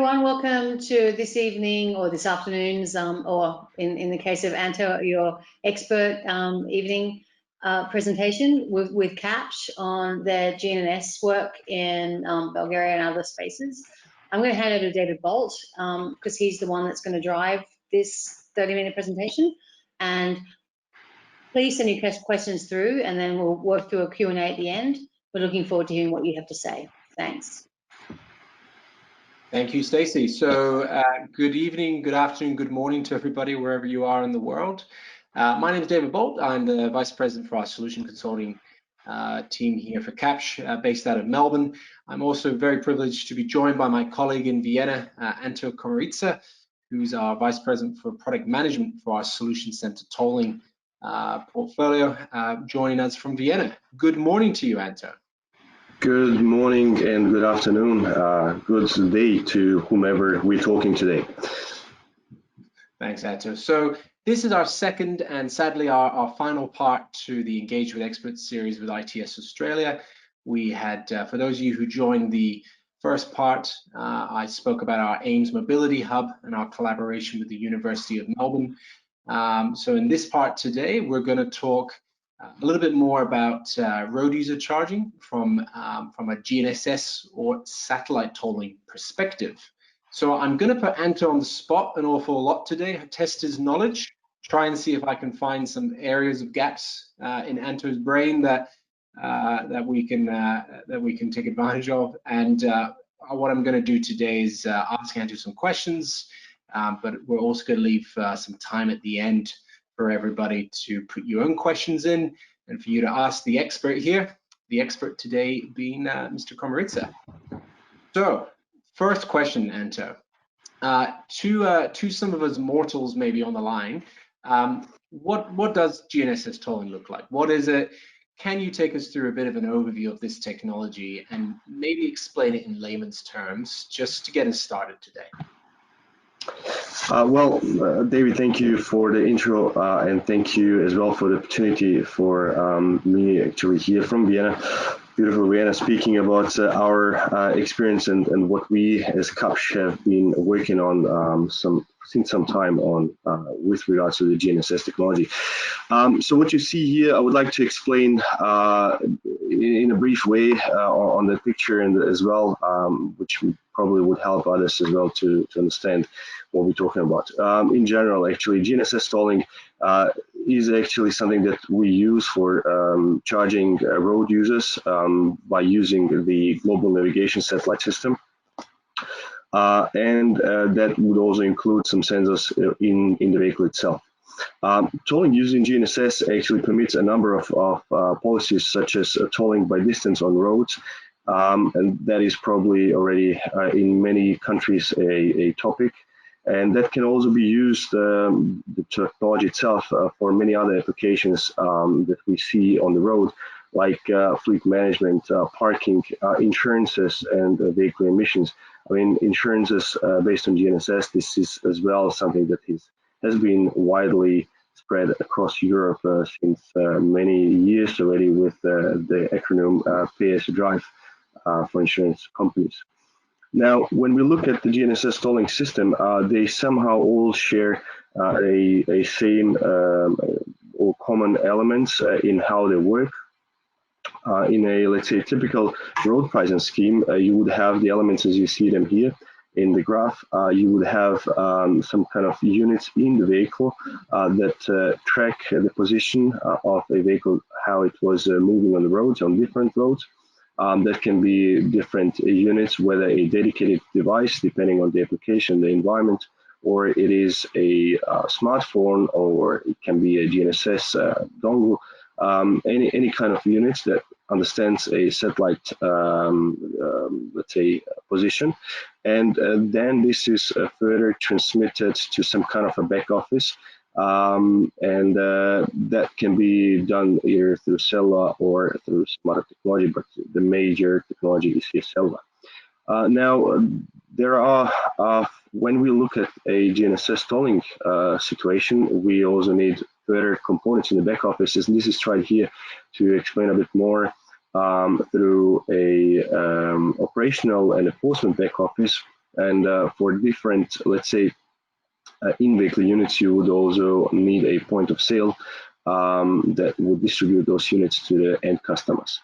everyone. Welcome to this evening or this afternoon's, or in the case of Anto, your expert evening presentation with Kapsch on their GNSS work in Bulgaria and other spaces. I'm going to hand over to David Bolt because he's the one that's going to drive this 30-minute presentation. And please send your questions through, and then we'll work through a Q&A at the end. We're looking forward to hearing what you have to say. Thanks. Thank you, Stacey. So good evening, good afternoon, good morning to everybody wherever you are in the world. My name is David Bolt. I'm the Vice President for our Solution Consulting team here for Kapsch, based out of Melbourne. I'm also very privileged to be joined by my colleague in Vienna, Anto Komarica, who's our Vice President for Product Management for our Solution Center Tolling portfolio, joining us from Vienna. Good morning to you, Anto. Good morning and good afternoon. Good day to whomever we're talking today. Thanks, Anto. So this is our second and sadly our final part to the Engage with Experts series with ITS Australia. We had, for those of you who joined the first part, I spoke about our AIMS Mobility Hub and our collaboration with the University of Melbourne. So in this part today, we're going to talk a little bit more about road user charging from a GNSS or satellite tolling perspective. So I'm going to put Anto on the spot an awful lot today, test his knowledge, try and see if I can find some areas of gaps in Anto's brain that we can take advantage of. And what I'm going to do today is ask Anto some questions, but we're also going to leave some time at the end for everybody to put your own questions in and for you to ask the expert here, the expert today being Mr. Komarica. So first question, Anto, to some of us mortals maybe on the line, what does GNSS tolling look like? What is it? Can you take us through a bit of an overview of this technology and maybe explain it in layman's terms just to get us started today? Well, David, thank you for the intro and thank you as well for the opportunity for me actually here from Vienna, beautiful Vienna, speaking about our experience and what we as Kapsch have been working on since some time on with regards to the GNSS technology. So what you see here, I would like to explain in a brief way on the picture and as well, which probably would help others as well to understand what we're talking about. In general, actually, GNSS tolling is actually something that we use for charging road users by using the global navigation satellite system. And that would also include some sensors in the vehicle itself. Tolling using GNSS actually permits a number of policies, such as tolling by distance on roads, and that is probably already in many countries a topic. And that can also be used, the technology itself, for many other applications that we see on the road, like fleet management, parking, insurances, and vehicle emissions. I mean, insurances based on GNSS, this is as well something that has been widely spread across Europe since many years already with the acronym Pay as you Drive for insurance companies. Now, when we look at the GNSS tolling system, they somehow all share a same or common elements in how they work. In a, let's say, typical road pricing scheme, you would have the elements as you see them here in the graph. You would have some kind of units in the vehicle that track the position of a vehicle, how it was moving on the roads, on different roads. That can be different units, whether a dedicated device, depending on the application, the environment, or it is a smartphone, or it can be a GNSS dongle, any kind of units that understands a satellite, let's say, position. And then this is further transmitted to some kind of a back office. And that can be done either through cellular or through some other technology, but the major technology is here cellular. Now, there are, when we look at a GNSS tolling situation, we also need further components in the back office, and this is tried here to explain a bit more through a operational and enforcement back office And for different, let's say, in-vehicle units, you would also need a point of sale that would distribute those units to the end customers.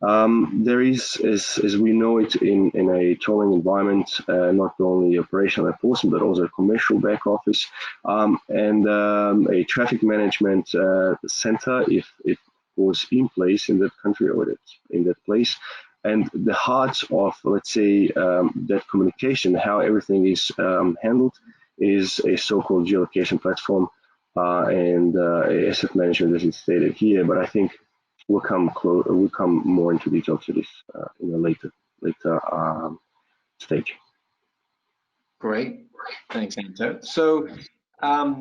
There is, as we know it in a tolling environment, not only operational enforcement, but also a commercial back office and a traffic management center, if it was in place in that country or in that place. And the heart of, let's say, that communication, how everything is handled, is a so-called geolocation platform and asset management, as it's stated here. But I think we'll come more into detail to this in a later stage. Great, thanks, Anto. So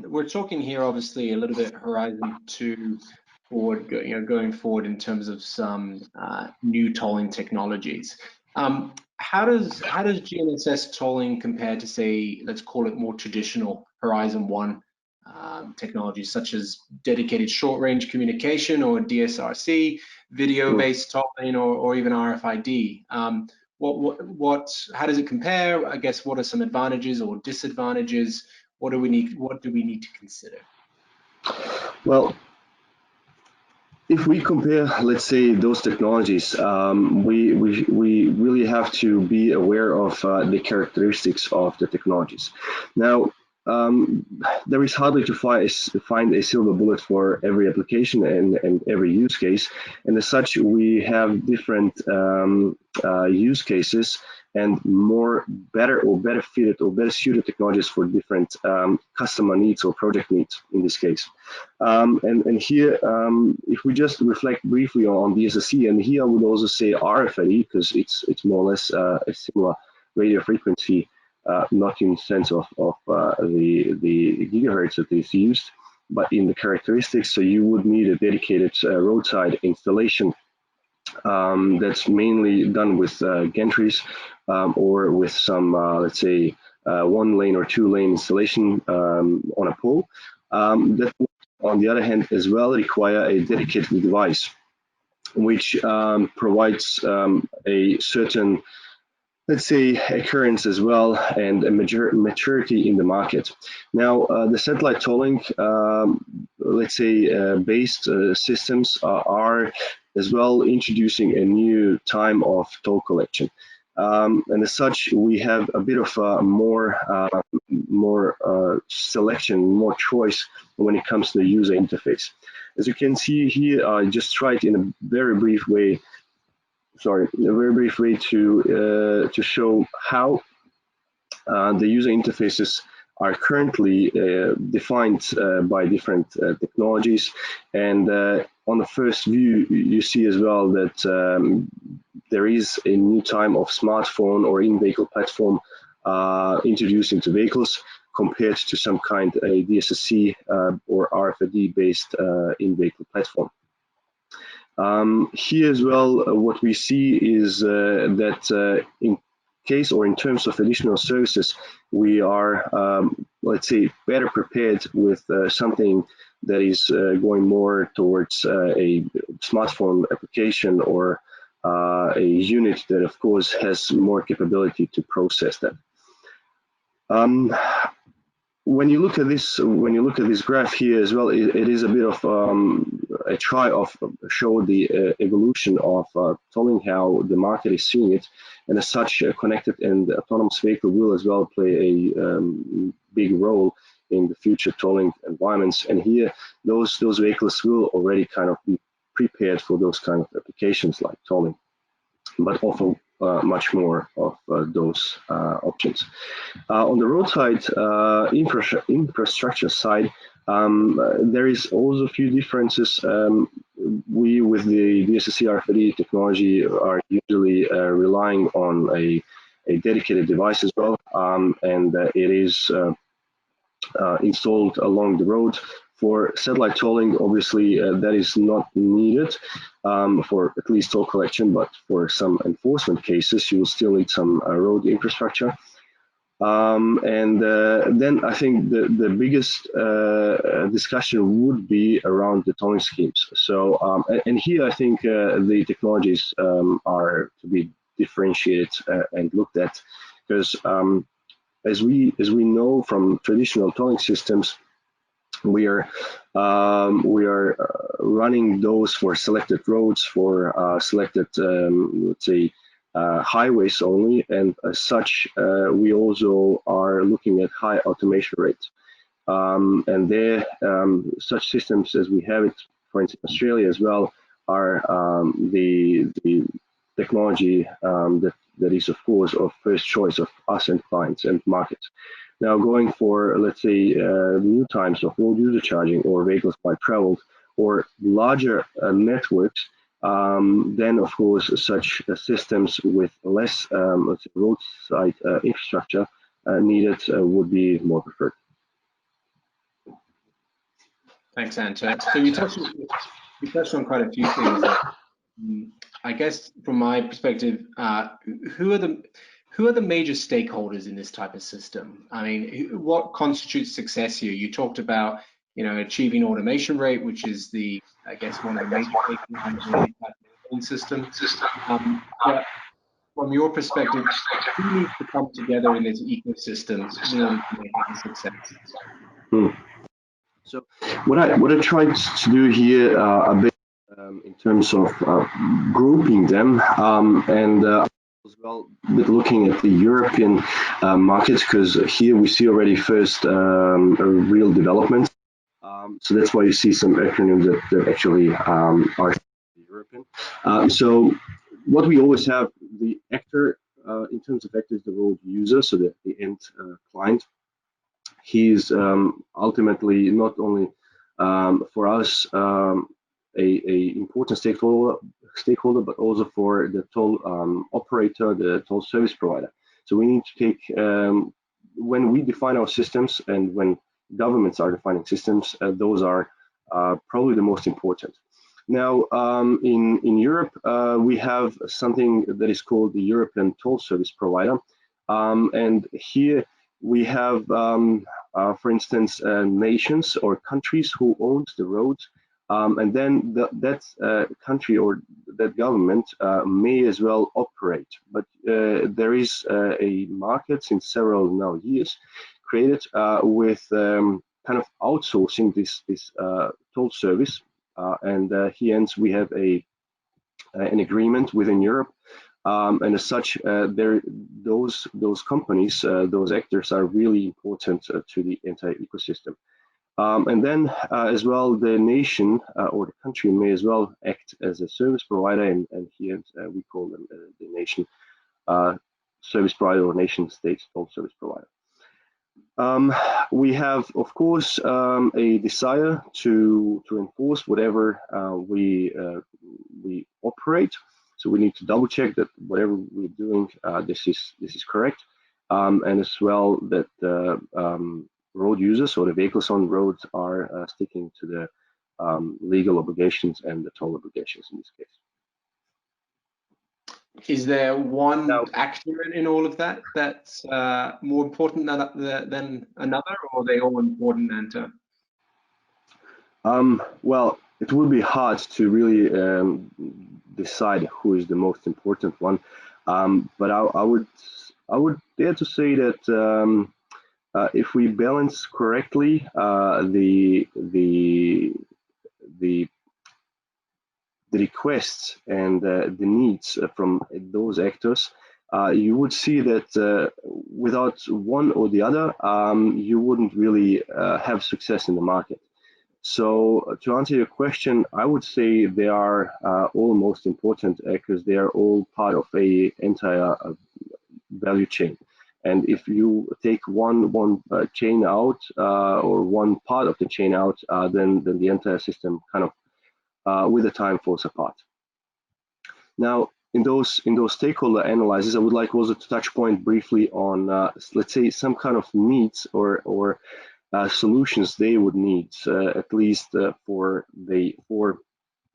we're talking here, obviously, a little bit Horizon 2 forward, going forward in terms of some new tolling technologies. How does GNSS tolling compare to, say, let's call it more traditional Horizon 1 technologies, such as dedicated short-range communication or DSRC, video-based tolling, or even RFID? How does it compare? I guess, what are some advantages or disadvantages? What do we need to consider? Well, if we compare, let's say, those technologies, we really have to be aware of the characteristics of the technologies. Now, there is hardly to find a silver bullet for every application and every use case, and as such, we have different use cases and better fitted or better suited technologies for different customer needs or project needs in this case. And here, if we just reflect briefly on DSSC, and here I would also say RFID, because it's more or less a similar radio frequency, not in the sense of the gigahertz that is used, but in the characteristics. So you would need a dedicated roadside installation that's mainly done with gantries or with some, let's say, 1-lane or 2-lane installation on a pole. That would, on the other hand, as well require a dedicated device, which provides a certain, let's say, occurrence as well and a maturity in the market. Now, the satellite tolling, let's say, based systems are as well introducing a new time of toll collection. And as such, we have a bit of more selection, more choice when it comes to the user interface. As you can see here, I just tried in a very brief way to show how the user interfaces are currently defined by different technologies. And on the first view, you see as well that there is a new time of smartphone or in-vehicle platform introduced into vehicles compared to some kind of a DSSC or RFID-based in-vehicle platform. Here as well, what we see is that in case or in terms of additional services, we are, let's say, better prepared with something that is going more towards a smartphone application or a unit that, of course, has more capability to process that. When you look at this graph here as well, it is a bit of a try of show the evolution of tolling, how the market is seeing it, and as such, connected and autonomous vehicle will as well play a big role in the future tolling environments. And here, those vehicles will already kind of be prepared for those kind of applications like tolling, but offer much more of those options. On the roadside infrastructure side, there is also a few differences. We, with the DSSC RFID technology, are usually relying on a dedicated device as well, and it is installed along the road. For satellite tolling, obviously, that is not needed for at least toll collection, but for some enforcement cases, you will still need some road infrastructure. And then I think the biggest discussion would be around the tolling schemes. So, and here I think the technologies are to be differentiated and looked at. because as we know from traditional tolling systems, we are running those for selected roads, for selected let's say highways only, and as such we also are looking at high automation rates. And there, such systems as we have it, for instance, in Australia as well, are the technology that is, of course, of first choice of us and clients and markets. Now, going for, let's say, new types of road user charging or vehicles by traveled or larger networks, then, of course, such systems with less let's say, roadside infrastructure needed would be more preferred. Thanks, Anto. So you touched on quite a few things. I guess from my perspective, who are the major stakeholders in this type of system? I mean, what constitutes success here? You talked about, achieving automation rate, which is I guess one of the major stakeholders in the system. But from your perspective, who needs to come together in this ecosystem in order to make it a success? So what I tried to do here a bit in terms of grouping them and as well a bit looking at the European markets, because here we see already first real developments. So that's why you see some acronyms that actually are European. So what we always have, the actor in terms of actor is the road user, so the end client. He's ultimately not only for us a important stakeholder, but also for the toll operator, the toll service provider. So we need to take, when we define our systems and when governments are defining systems, those are probably the most important. Now, in Europe, we have something that is called the European Toll Service Provider. And here we have, for instance, nations or countries who owns the roads, and then that country or that government may as well operate. But there is a market since several now years created with kind of outsourcing this toll service, and hence we have an agreement within Europe. And as such, those companies, those actors are really important to the entire ecosystem. And then as well, the nation or the country may as well act as a service provider, and here we call them the nation service provider or nation state toll service provider. We have, of course, a desire to enforce whatever we operate. So we need to double check that whatever we're doing, this is correct, and as well that road users or the vehicles on roads are sticking to the legal obligations and the toll obligations in this case. Is there one actor in all of that that's more important than another, or are they all important, Anto? Well, it would be hard to really decide who is the most important one, but I would dare to say that if we balance correctly the requests and the needs from those actors, you would see that without one or the other, you wouldn't really have success in the market. So to answer your question, I would say they are all most important because they are all part of a entire value chain. And if you take one chain out or one part of the chain out, then the entire system kind of with the time falls apart. Now, in those stakeholder analyses, I would like also to touch point briefly on let's say some kind of needs or solutions they would need, at least for the four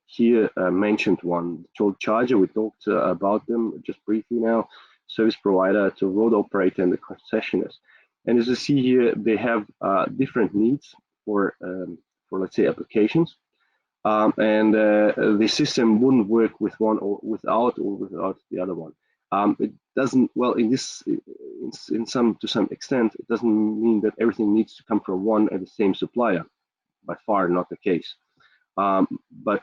here mentioned one. Toll charger, we talked about them just briefly now, service provider to road operator and the concessionaires. And as you see here, they have different needs for let's say applications. And the system wouldn't work with one or without the other one. It doesn't, well, in to some extent, it doesn't mean that everything needs to come from one and the same supplier. By far not the case. But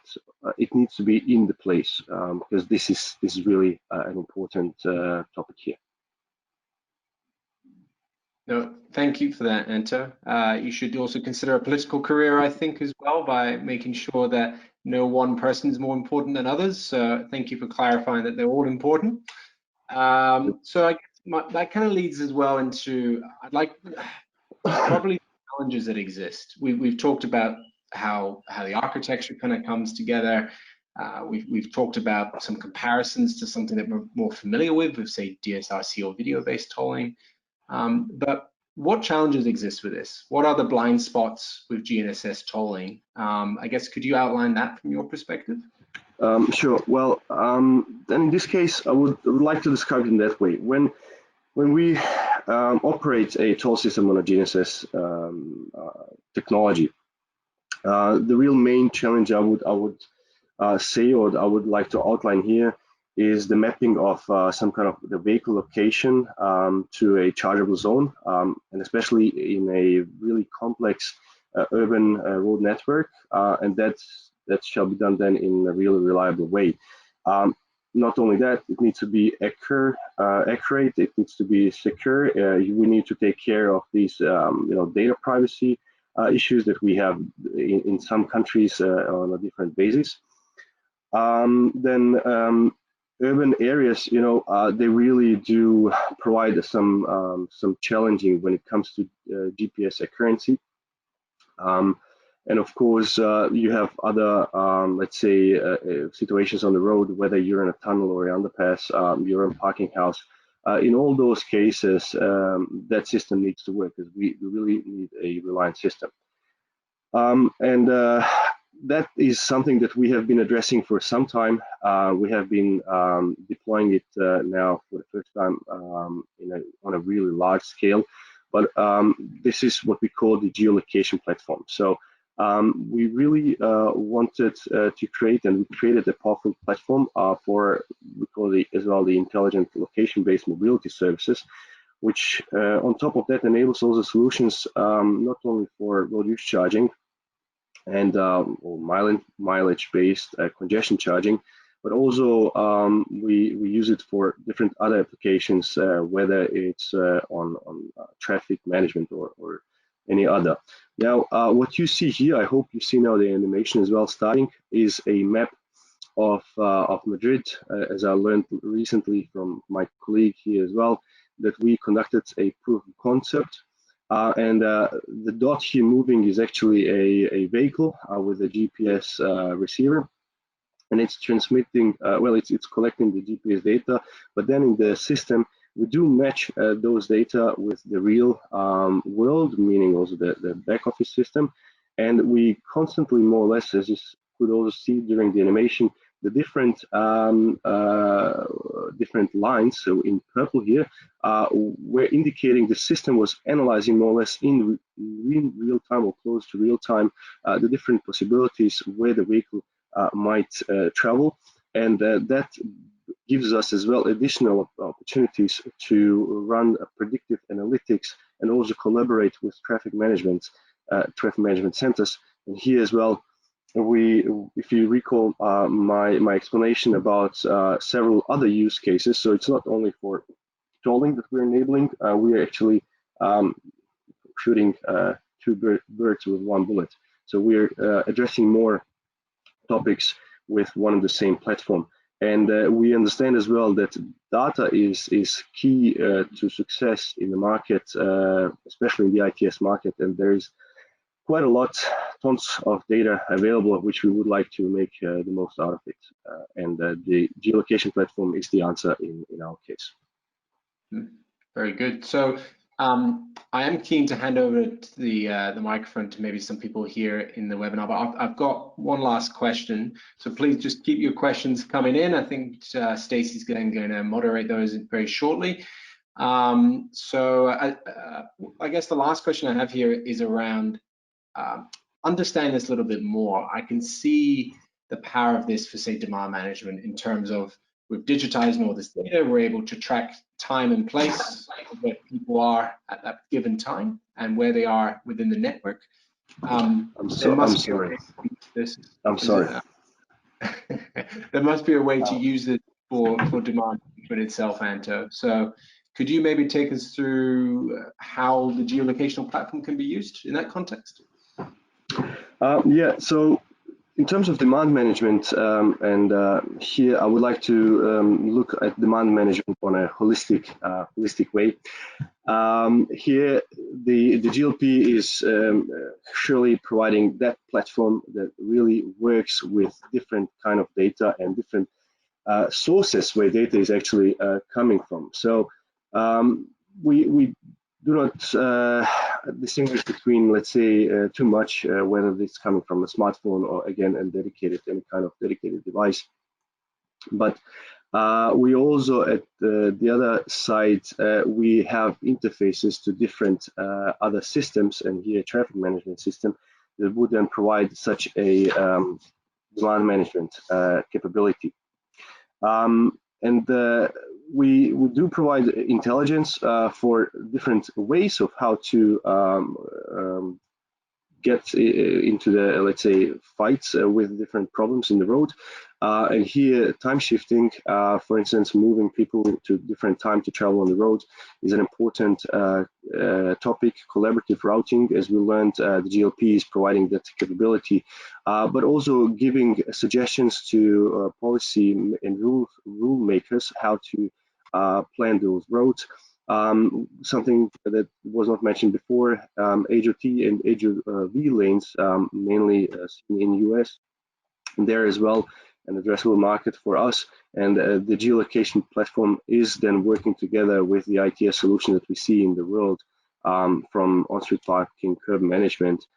it needs to be in the place, because this is really an important topic here. No, thank you for that, Anto. You should also consider a political career, I think, as well, by making sure that no one person is more important than others. So thank you for clarifying that they're all important. So I guess that kind of leads as well into, I'd like probably challenges that exist. We've talked about how the architecture kind of comes together. We've talked about some comparisons to something that we're more familiar with say DSRC or video-based tolling. But what challenges exist with this? What are the blind spots with GNSS tolling? I guess, could you outline that from your perspective? Sure. Well, then in this case, I would like to describe it in that way. When we operate a toll system on a GNSS technology, the real main challenge I would say, or I would like to outline here, is the mapping of some kind of the vehicle location to a chargeable zone, and especially in a really complex urban road network, and that shall be done then in a really reliable way. Not only that, it needs to be accurate, it needs to be secure. We need to take care of these data privacy issues that we have in some countries on a different basis. Then urban areas, they really do provide some challenging when it comes to GPS accuracy. And of course, you have other, let's say, situations on the road, whether you're in a tunnel or an underpass, you're in a parking house. In all those cases, that system needs to work, because we really need a reliant system. And that is something that we have been addressing for some time. We have been deploying it now for the first time on a really large scale. But this is what we call the geolocation platform. So we really wanted to create, and we created a powerful platform for, we call it as well, the intelligent location-based mobility services, which on top of that enables also solutions not only for road use charging and mileage-based congestion charging, but also we use it for different other applications, whether it's on traffic management or any other. Now, what you see here, I hope you see now the animation as well starting, is a map of Madrid, as I learned recently from my colleague here as well, that we conducted a proof of concept. And the dot here moving is actually a vehicle with a GPS receiver, and it's transmitting, it's collecting the GPS data, but then in the system, we do match those data with the real world, meaning also the back office system. And we constantly, more or less, as you could also see during the animation, the different lines, so in purple here, we're indicating the system was analyzing more or less in real time or close to real time the different possibilities where the vehicle might travel, and that gives us as well additional opportunities to run predictive analytics and also collaborate with traffic management centers. And here as well, if you recall my explanation about several other use cases, so it's not only for tolling that we're enabling, we are actually shooting two birds with one bullet. So we're addressing more topics with one and the same platform. And we understand as well that data is key to success in the market, especially in the ITS market. And there is quite a lot, tons of data available, which we would like to make the most out of it. And the geolocation platform is the answer in our case. Very good. So I am keen to hand over to the microphone to maybe some people here in the webinar, but I've got one last question. So please just keep your questions coming in. I think Stacey's going to moderate those very shortly. So I guess the last question I have here is around understand this a little bit more. I can see the power of this for, say, demand management in terms of with digitizing all this data, we're able to track time and place where people are at that given time and where they are within the network. I'm sorry. There must be a way to use it for demand management itself, Anto. So could you maybe take us through how the geolocational platform can be used in that context? Yeah, so in terms of demand management, here I would like to look at demand management on a holistic way. Here, the GLP is surely providing that platform that really works with different kind of data and different sources where data is actually coming from. So we do not distinguish between, let's say, too much whether it's coming from a smartphone or again any kind of dedicated device. But we also at the other side we have interfaces to different other systems, and here traffic management system that would then provide such a demand management capability. We do provide intelligence for different ways of how to get into the, let's say, fights with different problems in the road. And here, time shifting, for instance, moving people to different time to travel on the road is an important topic. Collaborative routing, as we learned, the GLP is providing that capability, but also giving suggestions to policy and rule makers how to plan those roads. Something that was not mentioned before, HOT and HOV lanes, mainly seen in US, and there as well an addressable market for us. And the geolocation platform is then working together with the ITS solution that we see in the world, from on-street parking, curb management,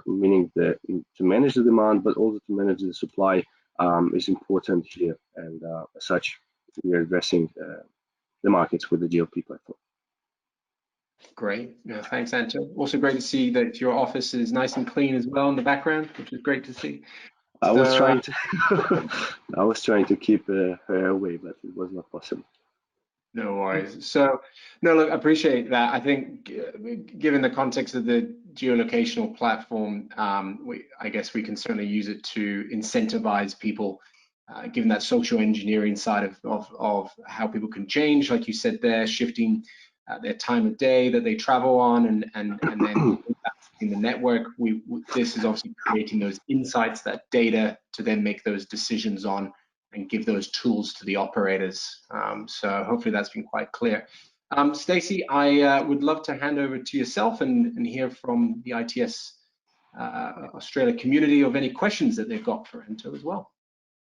meaning to manage the demand, but also to manage the supply is important here. And as such, we are addressing the markets with the GLP platform. Great. No, thanks, Anto. Also great to see that your office is nice and clean as well in the background, which is great to see. I was trying to keep her away, but it was not possible. No worries. So, no, look, I appreciate that. I think given the context of the geolocational platform, I guess we can certainly use it to incentivize people, given that social engineering side of how people can change, like you said there, shifting their time of day that they travel on, and then in the network. This is obviously creating those insights, that data to then make those decisions on and give those tools to the operators. So hopefully that's been quite clear. Stacey, I would love to hand over to yourself and hear from the ITS Australia community of any questions that they've got for Anto as well.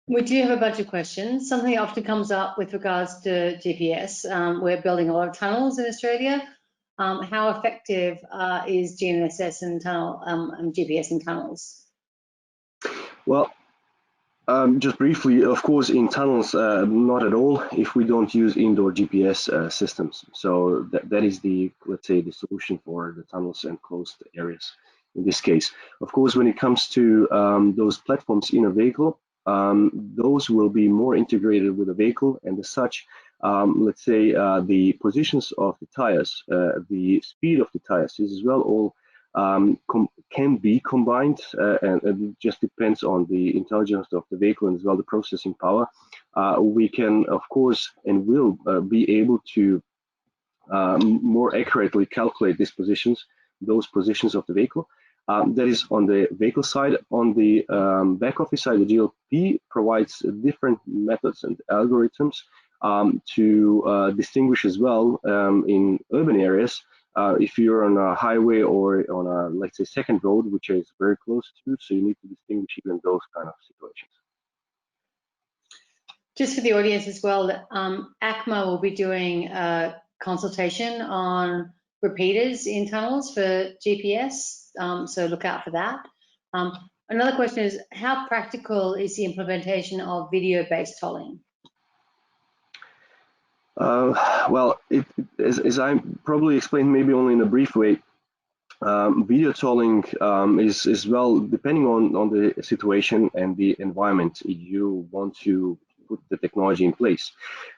We do have a bunch of questions. Something that often comes up with regards to GPS. We're building a lot of tunnels in Australia. How effective is GNSS and GPS in tunnels? Well, just briefly, of course, in tunnels, not at all if we don't use indoor GPS systems. So that is the, let's say, the solution for the tunnels and closed areas in this case. Of course, when it comes to those platforms in a vehicle, those will be more integrated with the vehicle, and as such, let's say the positions of the tires, the speed of the tires is as well all can be combined, and it just depends on the intelligence of the vehicle and as well the processing power. We can, of course, and will be able to more accurately calculate these positions, those positions of the vehicle. That is on the vehicle side. On the back office side, the GLP provides different methods and algorithms to distinguish as well in urban areas. If you're on a highway or on a, let's say, second road, which is very close to, so you need to distinguish even those kind of situations. Just for the audience as well, ACMA will be doing a consultation on repeaters in tunnels for GPS, so look out for that. Another question is, how practical is the implementation of video-based tolling? Well, as I probably explained, maybe only in a brief way, video tolling is well, depending on the situation and the environment you want to put the technology in place.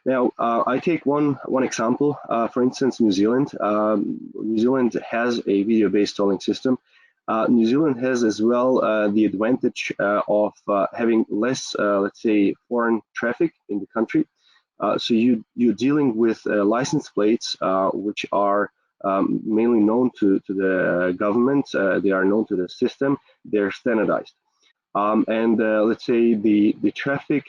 Now, I take one example. For instance, New Zealand. New Zealand has a video-based tolling system. New Zealand has as well the advantage of having less, let's say, foreign traffic in the country. So you're dealing with license plates which are mainly known to the government. They are known to the system. They're standardized. And let's say the traffic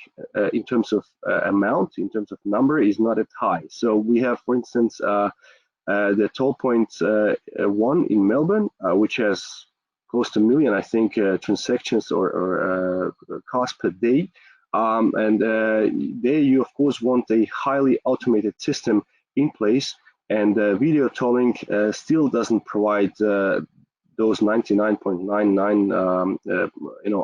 in terms of amount, in terms of number, is not that high. So we have, for instance, the toll point 1 in Melbourne, which has close to 1 million, I think, transactions or cost per day. And there you, of course, want a highly automated system in place. And video tolling still doesn't provide those 99.99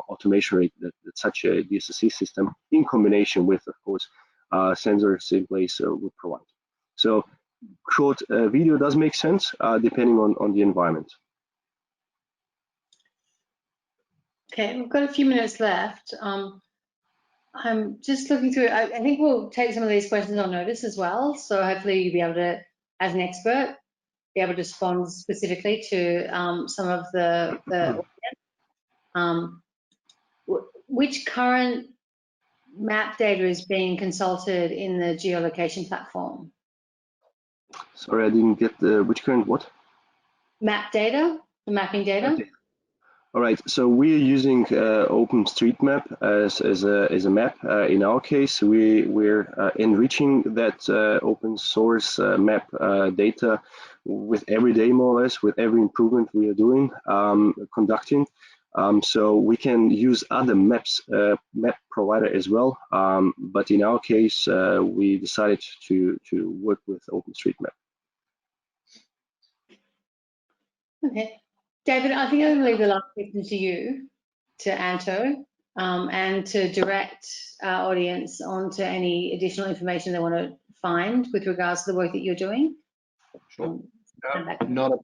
automation rate that such a DSSC system, in combination with, of course, sensors in place, would provide. So short video does make sense depending on the environment. Okay, we've got a few minutes left. I'm just looking through. I think we'll take some of these questions on notice as well. So hopefully you'll be able to, as an expert, be able to respond specifically to some of the audience. Which current map data is being consulted in the geolocation platform? Sorry, I didn't get which current what? Map data, the mapping data. Okay. All right, so we're using OpenStreetMap as a map. In our case, we're enriching that open source map data with every day, more or less, with every improvement we are doing, conducting. So we can use other map provider as well. But in our case, we decided to work with OpenStreetMap. Okay. David, I think I'm going to leave the last question to you, to Anto, and to direct our audience onto any additional information they want to find with regards to the work that you're doing. Sure. Not a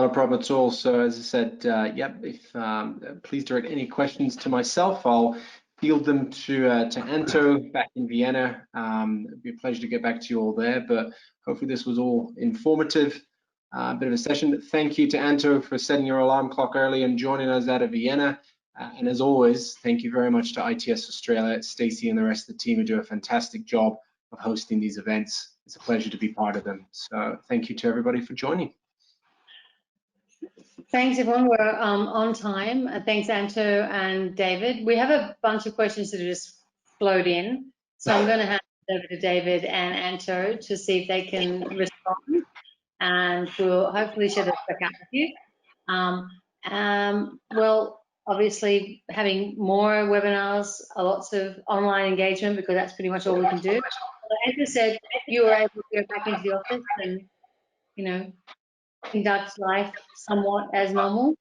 problem at all. So as I said, yep, please direct any questions to myself. I'll field them to Anto back in Vienna. It'd be a pleasure to get back to you all there, but hopefully this was all informative. Bit of a session. Thank you to Anto for setting your alarm clock early and joining us out of Vienna. And as always, thank you very much to ITS Australia, Stacey and the rest of the team who do a fantastic job of hosting these events. It's a pleasure to be part of them. So thank you to everybody for joining. Thanks, everyone. We're on time. Thanks, Anto and David. We have a bunch of questions that have just flowed in. So I'm going to hand it over to David and Anto to see if they can respond. And we'll hopefully share this back out with you. Well, obviously, having more webinars, lots of online engagement, because that's pretty much all we can do. As I said, you were able to go back into the office and, conduct life somewhat as normal.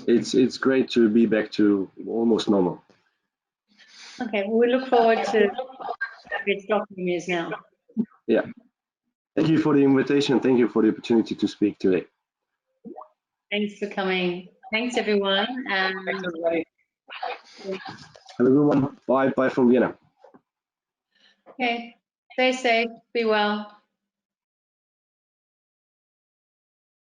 It's great to be back to almost normal. Okay, well, we look forward to its documents now. Yeah. Thank you for the invitation. Thank you for the opportunity to speak today. Thanks for coming. Thanks, everyone. Thanks, everybody. Have a good one. Bye. Bye from Vienna. Okay. Stay safe. Be well.